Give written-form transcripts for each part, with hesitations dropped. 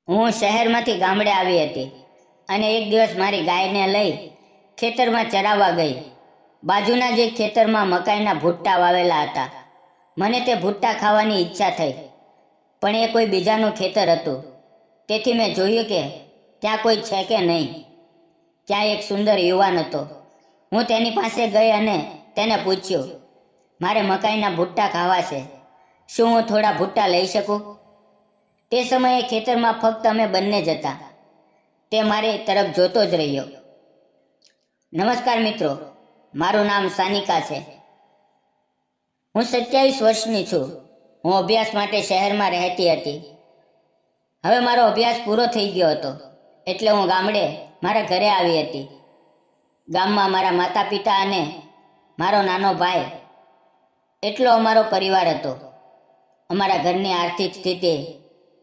હું શહેરમાંથી ગામડે આવી હતી અને એક દિવસ મારી ગાયને લઈ ખેતરમાં ચરાવવા ગઈ. બાજુના જ એક ખેતરમાં મકાઈના ભૂટ્ટા વાવેલા હતા. મને તે ભૂટ્ટા ખાવાની ઈચ્છા થઈ, પણ એ કોઈ બીજાનું ખેતર હતું. તેથી મેં જોયું કે ત્યાં કોઈ છે કે નહીં. ત્યાં એક સુંદર યુવાન હતો. હું તેની પાસે ગઈ અને તેને પૂછ્યું, મારે મકાઈના ભૂટ્ટા ખાવા છે, શું હું થોડા ભૂટ્ટા લઈ શકું? તે સમયે ખેતરમાં ફક્ત અમે બંને જ હતા. તે મારી તરફ જોતો જ રહ્યો. નમસ્કાર મિત્રો, મારું નામ સાનિકા છે. હું 27 વર્ષની છું. હું અભ્યાસ માટે શહેરમાં રહેતી હતી. હવે મારો અભ્યાસ પૂરો થઈ ગયો હતો, એટલે હું ગામડે મારા ઘરે આવી હતી. ગામમાં મારા માતા પિતા અને મારો નાનો ભાઈ, એટલો અમારો પરિવાર હતો. અમારા ઘરની આર્થિક સ્થિતિ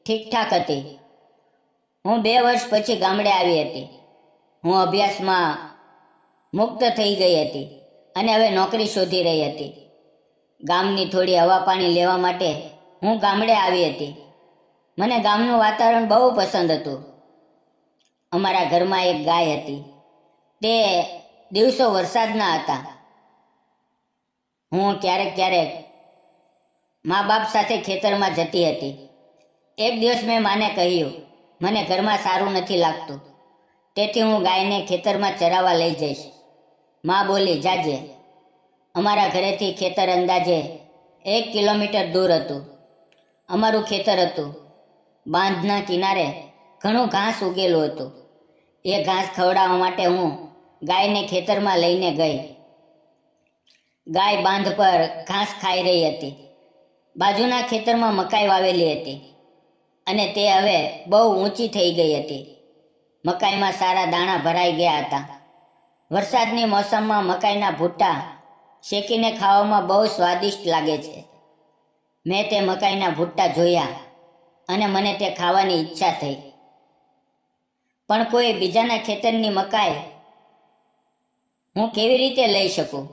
ઠીકઠાક હતી. હું 2 વર્ષ પછી ગામડે આવી હતી. હું અભ્યાસમાં મુક્ત થઈ ગઈ હતી અને હવે નોકરી શોધી રહી હતી. ગામની થોડી હવા પાણી લેવા માટે હું ગામડે આવી હતી. મને ગામનું વાતાવરણ બહુ પસંદ હતું. અમારા ઘરમાં એક ગાય હતી. તે દિવસો વરસાદના હતા. હું ક્યારેક મા બાપ સાથે ખેતરમાં જતી હતી. એક દિવસ મેં માને કહ્યું, મને ઘરમાં સારું નથી લાગતું, તેથી હું ગાયને ખેતરમાં ચરાવવા લઈ જઈશ. મા બોલી, જાજે. અમારા ઘરેથી ખેતર અંદાજે 1 કિલોમીટર દૂર હતું. અમારું ખેતર હતું. બાંધના કિનારે ઘણું ઘાસ ઉગેલું હતું. એ ઘાસ ખવડાવવા માટે હું ગાયને ખેતરમાં લઈને ગઈ. ગાય બાંધ પર ઘાસ ખાઈ રહી હતી. બાજુના ખેતરમાં મકાઈ વાવેલી હતી અને તે હવે બહુ ઊંચી થઈ ગઈ હતી. મકાઈમાં સારા દાણા ભરાઈ ગયા હતા. વરસાદની મોસમમાં મકાઈના ભૂટ્ટા શેકીને ખાવામાં બહુ સ્વાદિષ્ટ લાગે છે. મેં તે મકાઈના ભૂટ્ટા જોયા અને મને તે ખાવાની ઈચ્છા થઈ. પણ કોઈ બીજાના ખેતરની મકાઈ હું કેવી રીતે લઈ શકું?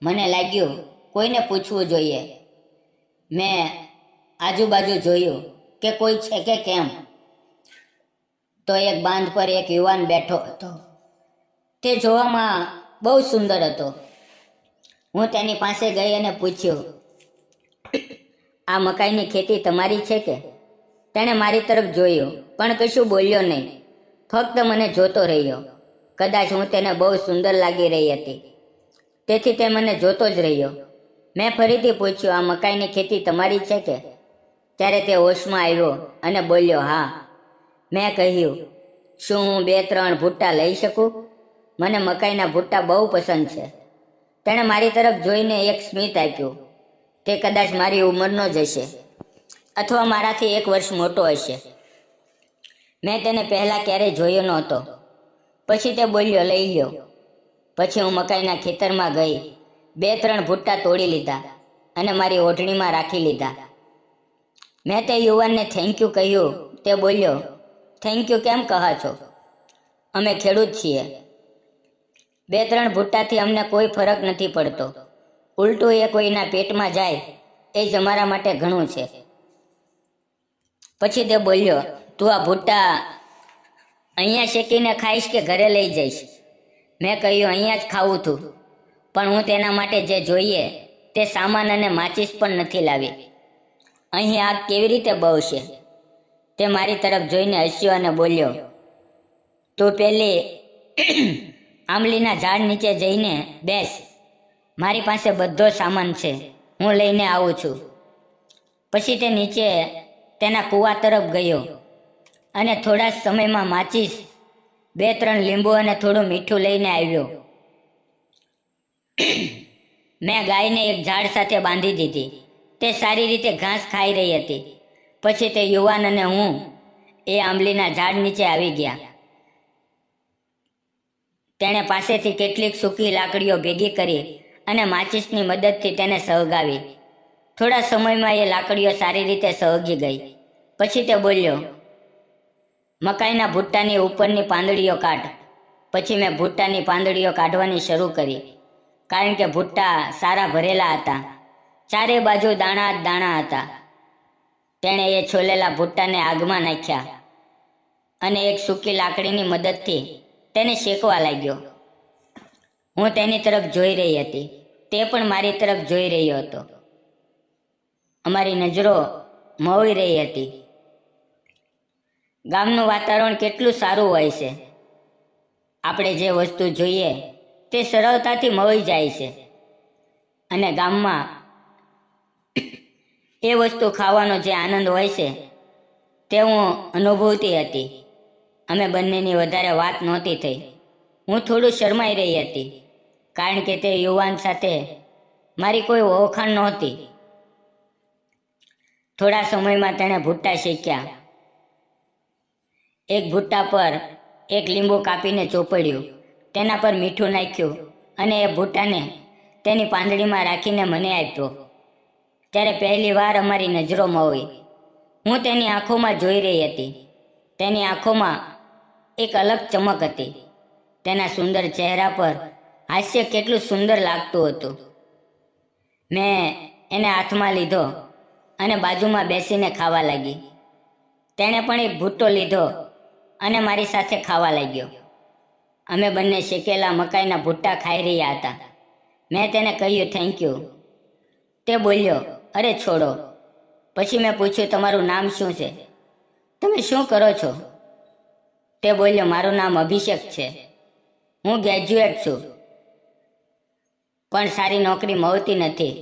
મને લાગ્યું કોઈને પૂછવું જોઈએ. મેં આજુબાજુ જોયું કે કોઈ છે કે કેમ. તો એક બાંધ પર એક યુવાન બેઠો હતો. તે જોવામાં બહુ સુંદર હતો. હું તેની પાસે ગઈ અને પૂછ્યું, આ મકાઈની ખેતી તમારી છે કે? તેણે મારી તરફ જોયું પણ કશું બોલ્યો નહીં. ફક્ત મને જોતો રહ્યો. કદાચ હું તેને બહુ સુંદર લાગી રહી હતી, તેથી તે મને જોતો જ રહ્યો. મેં ફરીથી પૂછ્યું, આ મકાઈની ખેતી તમારી છે કે? ત્યારે તે હોશમાં આવ્યો અને બોલ્યો, હા. મેં કહ્યું, શું હું 2-3 ભૂટ્ટા લઈ શકું? મને મકાઈના ભૂટ્ટા બહુ પસંદ છે. તેણે મારી તરફ જોઈને એક સ્મિત આપ્યું. તે કદાચ મારી ઉંમરનો જ હશે અથવા મારાથી 1 વર્ષ મોટો હશે. મેં તેને પહેલાં ક્યારેય જોયો નહોતો. પછી તે બોલ્યો, લઈ લ્યો. પછી હું મકાઈના ખેતરમાં ગઈ. 2-3 ભૂટ્ટા તોડી લીધા અને મારી ઓઢણીમાં રાખી લીધા. મેં તે યુવાનને થેન્ક યુ કહ્યું. તે બોલ્યો, થેન્ક યુ કેમ કહો છો? અમે ખેડૂત છીએ. 2-3 ભૂટ્ટાથી અમને કોઈ ફરક નથી પડતો. ઉલટું એ કોઈના પેટમાં જાય એ જ અમારા માટે ઘણું છે. પછી તે બોલ્યો, તું આ ભૂટ્ટા અહીંયા શેકીને ખાઈશ કે ઘરે લઈ જઈશ? મેં કહ્યું, અહીંયા જ ખાવું છું, પણ હું તેના માટે જે જોઈએ તે સામાન અને માચીસ પણ નથી લાવી. અહીં આગ કેવી રીતે બળશે? તે મારી તરફ જોઈને હસ્યો અને બોલ્યો, તું પેલી આંબલીના ઝાડ નીચે જઈને બેસ. મારી પાસે બધો સામાન છે, હું લઈને આવું છું. પછી તે નીચે તેના કૂવા તરફ ગયો અને થોડા સમયમાં માચીસ, 2-3 લીંબુ અને થોડું મીઠું લઈને આવ્યો. મેં ગાયને એક ઝાડ સાથે બાંધી દીધી. તે સારી રીતે ઘાસ ખાઈ રહી હતી. પછી તે યુવાન અને હું એ આંબલીના ઝાડ નીચે આવી ગયા. તેણે પાસેથી કેટલીક સૂકી લાકડીઓ ભેગી કરી અને માચીસની મદદથી તેને સળગાવી. થોડા સમયમાં એ લાકડીઓ સારી રીતે સળગી ગઈ. પછી તે બોલ્યો, મકાઈના ભૂટ્ટાની ઉપરની પાંદડીઓ કાઢ. પછી મેં ભૂટ્ટાની પાંદડીઓ કાઢવાની શરૂ કરી, કારણ કે ભૂટ્ટા સારા ભરેલા હતા. ચારે બાજુ દાણા જ દાણા હતા. તેણે એ છોલેલા ભૂટ્ટાને આગમાં નાખ્યા અને એક સૂકી લાકડીની મદદથી તેને શેકવા લાગ્યો. હું તેની તરફ જોઈ રહી હતી, તે પણ મારી તરફ જોઈ રહ્યો હતો. અમારી નજરો મળી રહી હતી. ગામનું વાતાવરણ કેટલું સારું હોય છે. આપણે જે વસ્તુ જોઈએ તે સરળતાથી મળી જાય છે, અને ગામમાં એ વસ્તુ ખાવાનો જે આનંદ હોય છે તે હું અનુભવતી હતી. અમે બંનેની વધારે વાત નહોતી થઈ. હું થોડું શરમાઈ રહી હતી, કારણ કે તે યુવાન સાથે મારી કોઈ ઓળખાણ નહોતી. થોડા સમયમાં તેણે ભૂટ્ટા શેક્યા. એક ભૂટ્ટા પર એક લીંબુ કાપીને ચોપડ્યું, તેના પર મીઠું નાખ્યું અને એ ભૂટ્ટાને તેની પાંદડીમાં રાખીને મને આપ્યો. ત્યારે પહેલી વાર અમારી નજરો મળી. હું તેની આંખોમાં જોઈ રહી હતી. તેની આંખોમાં એક અલગ ચમક હતી. તેના સુંદર ચહેરા પર હાસ્ય કેટલું સુંદર લાગતું હતું. મેં એને હાથમાં લીધો અને બાજુમાં બેસીને ખાવા લાગી. તેણે પણ એક ભૂટ્ટો લીધો અને મારી સાથે ખાવા લાગ્યો. અમે બંને શેકેલા મકાઈના ભૂટ્ટા ખાઈ રહ્યા હતા. મેં તેને કહ્યું, થેન્ક યુ. તે બોલ્યો, અરે છોડો. પછી મેં પૂછ્યું, તમારું નામ શું છે? તમે શું કરો છો? તે બોલ્યો, મારું નામ અભિષેક છે. હું ગ્રેજ્યુએટ છું, પણ સારી નોકરી મળતી નથી,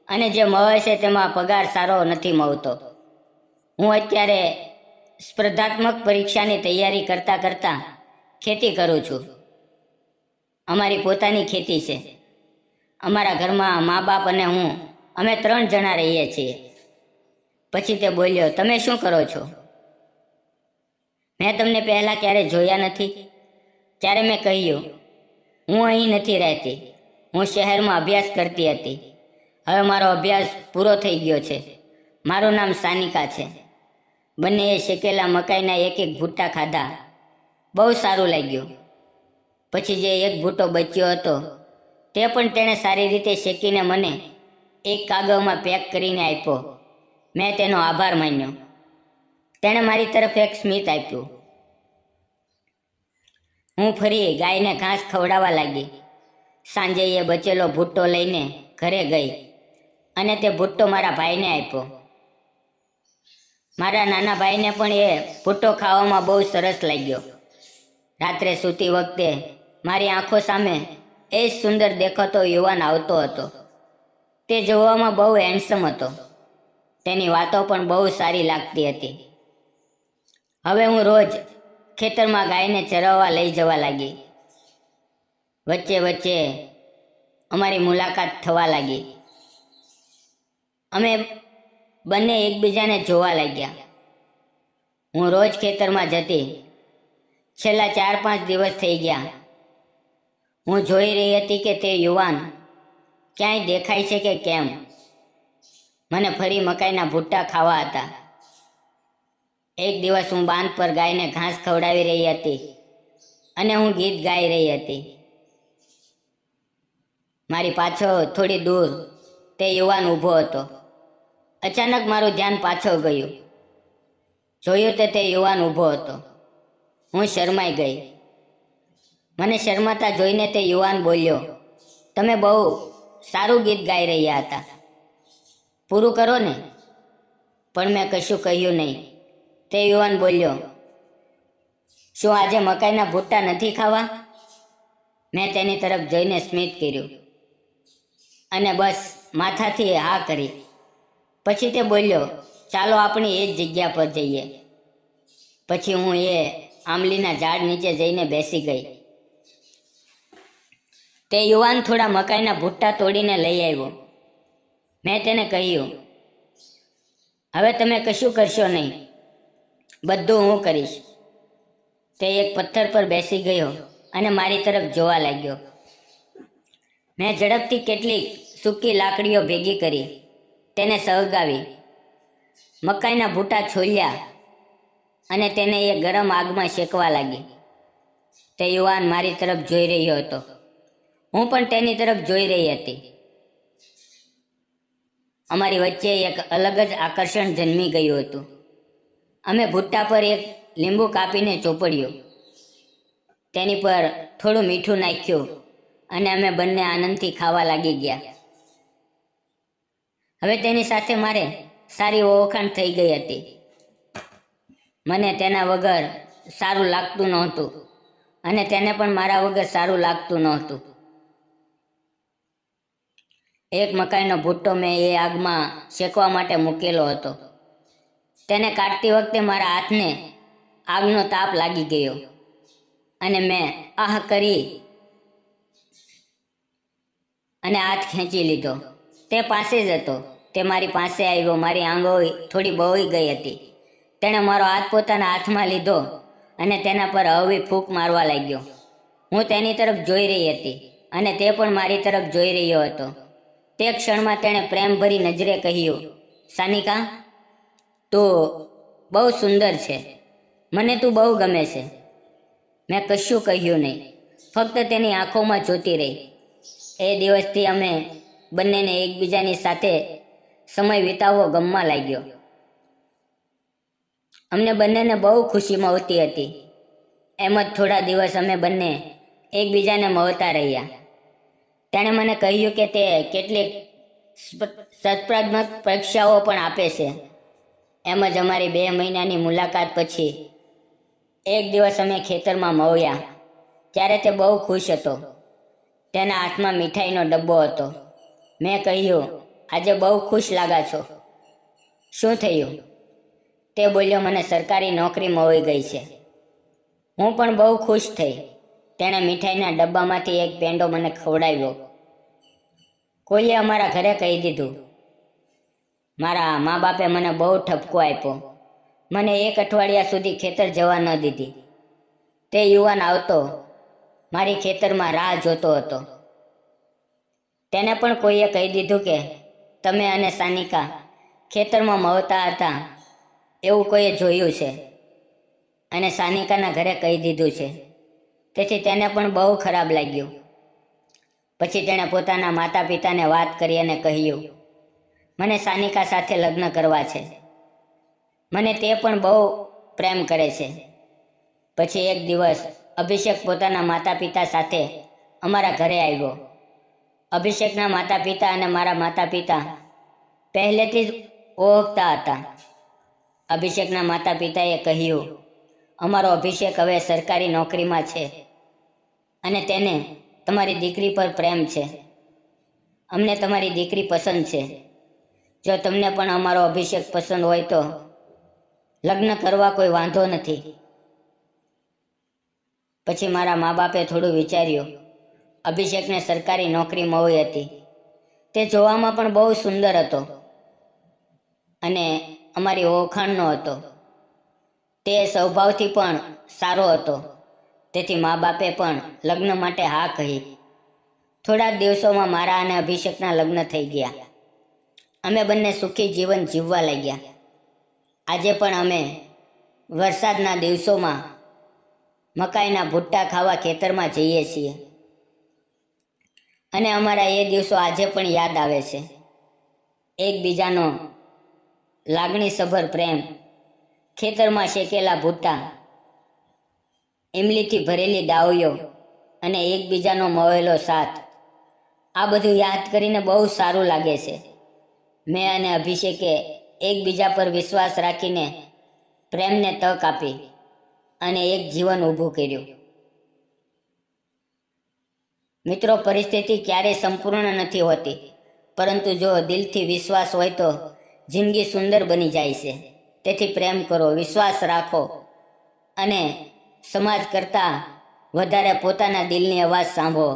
અને જે મળે છે તેમાં પગાર સારો નથી મળતો. હું અત્યારે સ્પર્ધાત્મક પરીક્ષાની તૈયારી કરતાં કરતાં ખેતી કરું છું. અમારી પોતાની ખેતી છે. અમારા ઘરમાં મા બાપ અને હું, અમે 3 જણા રહીએ છીએ. પછી તે બોલ્યો, તમે શું કરો છો? મેં તમને પહેલાં ક્યારે જોયા નથી. ત્યારે મેં કહ્યું, હું અહીં નથી રહેતી. હું શહેરમાં અભ્યાસ કરતી હતી. હવે મારો અભ્યાસ પૂરો થઈ ગયો છે. મારું નામ સાનિકા છે. બંનેએ શેકેલા મકાઈના એક ભૂટ્ટા ખાધા. બહુ સારું લાગ્યું. પછી જે એક ભૂટ્ટો બચ્યો હતો તે પણ તેણે સારી રીતે શેકીને મને એક કાગળમાં પેક કરીને આપ્યો. મેં તેનો આભાર માન્યો. તેણે મારી તરફ એક સ્મિત આપ્યું. હું ફરી ગાયને ઘાસ ખવડાવવા લાગી. સાંજે એ બચેલો ભૂટ્ટો લઈને ઘરે ગઈ અને તે ભૂટ્ટો મારા ભાઈને આપ્યો. મારા નાના ભાઈને પણ એ ભૂટ્ટો ખાવામાં બહુ સરસ લાગ્યો. રાત્રે સૂતી વખતે મારી આંખો સામે એ જ સુંદર દેખાતો યુવાન આવતો હતો. તે જોવામાં બહુ હેન્ડસમ હતો. તેની વાતો પણ બહુ સારી લાગતી હતી. હવે હું રોજ ખેતરમાં ગાયને ચરાવવા લઈ જવા લાગી. વચ્ચે વચ્ચે અમારી મુલાકાત થવા લાગી. અમે બંને એકબીજાને જોવા લાગ્યા. હું રોજ ખેતરમાં જતી. છેલ્લા 4-5 દિવસ થઈ ગયા. હું જોઈ રહી હતી કે તે યુવાન ક્યાંય દેખાય છે કે કેમ. મને ફરી મકાઈના ભૂટ્ટા ખાવા હતા. એક દિવસ હું બાંધ પર ગાયને ઘાસ ખવડાવી રહી હતી અને હું ગીત ગાઈ રહી હતી. મારી પાછળ થોડી દૂર તે યુવાન ઊભો હતો. અચાનક મારું ધ્યાન પાછળ ગયું. જોયું તો તે યુવાન ઊભો હતો. હું શરમાઈ ગઈ. મને શરમાતા જોઈને તે યુવાન બોલ્યો, તમે બહુ સારું ગીત ગાઈ રહ્યા હતા. પૂરું કરો ને. પણ મેં કશું કહ્યું નહીં. તે યુવાન બોલ્યો, શું આજે મકાઈના ભૂટ્ટા નથી ખાવા? મેં તેની તરફ જોઈને સ્મિત કર્યું અને બસ માથાથી હા કરી. પછી તે બોલ્યો, ચાલો આપણે એ જ જગ્યા પર જઈએ. પછી હું એ આંબલીના ઝાડ નીચે જઈને બેસી ગઈ. તે યુવાન થોડા મકાઈના ભૂટ્ટા તોડીને લઈ આવ્યો. મેં તેને કહ્યું, હવે તમે કશું કરશો નહીં, બધું હું કરીશ. તે એક પથ્થર પર બેસી ગયો અને મારી તરફ જોવા લાગ્યો. મેં ઝડપથી કેટલીક સૂકી લાકડીઓ ભેગી કરી, તેને સળગાવી, મકાઈના ભૂટ્ટા છોલ્યા અને તેને એ ગરમ આગમાં શેકવા લાગી. તે યુવાન મારી તરફ જોઈ રહ્યો હતો. હું પણ તેની તરફ જોઈ રહી હતી. અમારી વચ્ચે એક અલગ જ આકર્ષણ જન્મી ગયું હતું. અમે ભૂટ્ટા પર એક લીંબુ કાપીને ચોપડ્યું, તેની પર થોડું મીઠું નાખ્યું અને અમે બંને આનંદથી ખાવા લાગી ગયા. હવે તેની સાથે મારે સારી ઓળખાણ થઈ ગઈ હતી. મને તેના વગર સારું લાગતું નહોતું અને તેને પણ મારા વગર સારું લાગતું નહોતું. એક મકાઈનો ભૂટ્ટો મેં એ આગમાં શેકવા માટે મૂકેલો હતો. તેને કાઢતી વખતે મારા હાથને આગનો તાપ લાગી ગયો અને મેં આહ કરી અને હાથ ખેંચી લીધો. તે પાસે જ હતો. તે મારી પાસે આવ્યો. મારી આંગળી થોડી બળી ગઈ હતી. તેણે મારો હાથ પોતાના હાથમાં લીધો અને તેના પર હળવી ફૂંક મારવા લાગ્યો. હું તેની તરફ જોઈ રહી હતી અને તે પણ મારી તરફ જોઈ રહ્યો હતો. તે ક્ષણમાં તેણે પ્રેમભરી નજરે કહ્યું, સાનિકા, તું બહુ સુંદર છે. મને તું બહુ ગમે છે. મેં કશું કહ્યું નહીં, ફક્ત તેની આંખોમાં જોતી રહી. એ દિવસથી અમે બંનેને એકબીજાની સાથે સમય વિતાવવો ગમવા લાગ્યો. અમને બંનેને બહુ ખુશી મળતી હતી. એમ જ થોડા દિવસ અમે બંને એકબીજાને મળતા રહ્યા. તેણે મને કહ્યું કે તે કેટલીક સ્પર્ધાત્મક પરીક્ષાઓ પણ આપે છે. એમ જ અમારી 2 મહિનાની મુલાકાત પછી એક દિવસ અમે ખેતરમાં મળ્યા. ત્યારે તે બહુ ખુશ હતો. તેના હાથમાં મીઠાઈનો ડબ્બો હતો. મેં કહ્યું, આજે બહુ ખુશ લાગા છો. શું થયું? તે બોલ્યો, મને સરકારી નોકરી મળી ગઈ છે. હું પણ બહુ ખુશ થઈ. તેણે મીઠાઈના ડબ્બામાંથી એક પેંડો મને ખવડાવ્યો. કોઈએ અમારા ઘરે કહી દીધું. મારા મા બાપે મને બહુ ઠપકો આપ્યો. મને 1 અઠવાડિયા સુધી ખેતર જવા ન દીધી. તે યુવાન આવતો મારી ખેતરમાં રાહ જોતો હતો. તેને પણ કોઈએ કહી દીધું કે તમે અને સાનિકા ખેતરમાં મળતા હતા એવું કોઈએ જોયું છે અને સાનિકાના ઘરે કહી દીધું છે. તેથી તેને પણ બહુ ખરાબ લાગ્યું. પછી તેણે પોતાના માતા પિતાને વાત કરી અને કહ્યું, મને સાનિકા સાથે લગ્ન કરવા છે. મને તે પણ બહુ પ્રેમ કરે છે. પછી એક દિવસ અભિષેક પોતાના માતા પિતા સાથે અમારા ઘરે આવ્યો. અભિષેકના માતા પિતા અને મારા માતા પિતા પહેલેથી જ ઓળખતા હતા. અભિષેકના માતા પિતાએ કહ્યું, અમારો અભિષેક હવે સરકારી નોકરીમાં છે અને તેને તમારી દીકરી પર પ્રેમ છે. અમને તમારી દીકરી પસંદ છે. જો તમને પણ અમારો અભિષેક પસંદ હોય તો લગ્ન કરવા કોઈ વાંધો નથી. પછી મારા મા બાપે થોડું વિચાર્યું. અભિષેકને સરકારી નોકરી મળી હતી. તે જોવામાં પણ બહુ સુંદર હતો અને અમારી ઓળખાણનો હતો. તે સ્વભાવથી પણ સારો હતો. તેથી મા બાપે પણ લગ્ન માટે હા કહી. થોડા જ દિવસોમાં મારા અને અભિષેકના લગ્ન થઈ ગયા. અમે બંને સુખી જીવન જીવવા લાગ્યા. આજે પણ અમે વરસાદના દિવસોમાં મકાઈના ભૂટ્ટા ખાવા ખેતરમાં જઈએ છીએ અને અમારા એ દિવસો આજે પણ યાદ આવે છે. એકબીજાનો લાગણીસભર પ્રેમ, ખેતરમાં શેકેલા ભૂટ્ટા, ઇમલીથી ભરેલી ડાળીઓ અને એકબીજાનો મળેલો સાથ, આ બધું યાદ કરીને બહુ સારું લાગે છે. મેં અને અભિષેકે એકબીજા પર વિશ્વાસ રાખીને પ્રેમને તક આપી અને એક જીવન ઊભું કર્યું. મિત્રો, પરિસ્થિતિ ક્યારેય સંપૂર્ણ નથી હોતી, પરંતુ જો દિલથી વિશ્વાસ હોય તો જિંદગી સુંદર બની જાય છે. તેથી પ્રેમ કરો, વિશ્વાસ રાખો અને સમાજ કરતાં વધારે પોતાના દિલની અવાજ સાંભળો.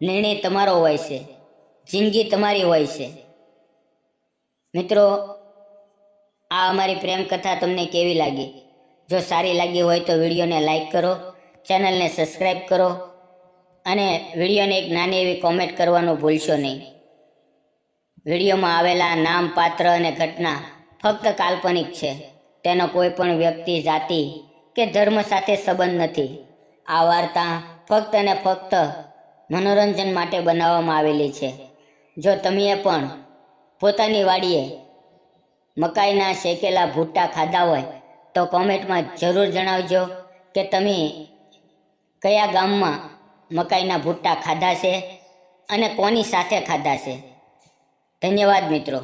નિર્ણય તમારો હોય છે, જિંદગી તમારી હોય છે. મિત્રો, આ અમારી પ્રેમ કથા તમને કેવી લાગી? જો સારી લાગી હોય તો વિડીયોને લાઈક કરો, ચેનલને સબસ્ક્રાઈબ કરો અને વિડીયોને એક નાની એવી કોમેન્ટ કરવાનું ભૂલશો નહીં. વિડીયોમાં આવેલા નામ, પાત્ર અને ઘટના ફક્ત કાલ્પનિક છે. તેનો કોઈ પણ વ્યક્તિ, જાતિ કે ધર્મ સાથે સંબંધ નથી. આ વાર્તા ફક્ત અને ફક્ત મનોરંજન માટે બનાવવામાં આવેલી છે. જો તમે પણ પોતાની વાડીએ મકાઈના શેકેલા ભૂટ્ટા ખાધા હોય તો કોમેન્ટમાં જરૂર જણાવજો કે તમે કયા ગામમાં મકાઈના ભૂટ્ટા ખાધા છે અને કોની સાથે ખાધા છે. ધન્યવાદ મિત્રો.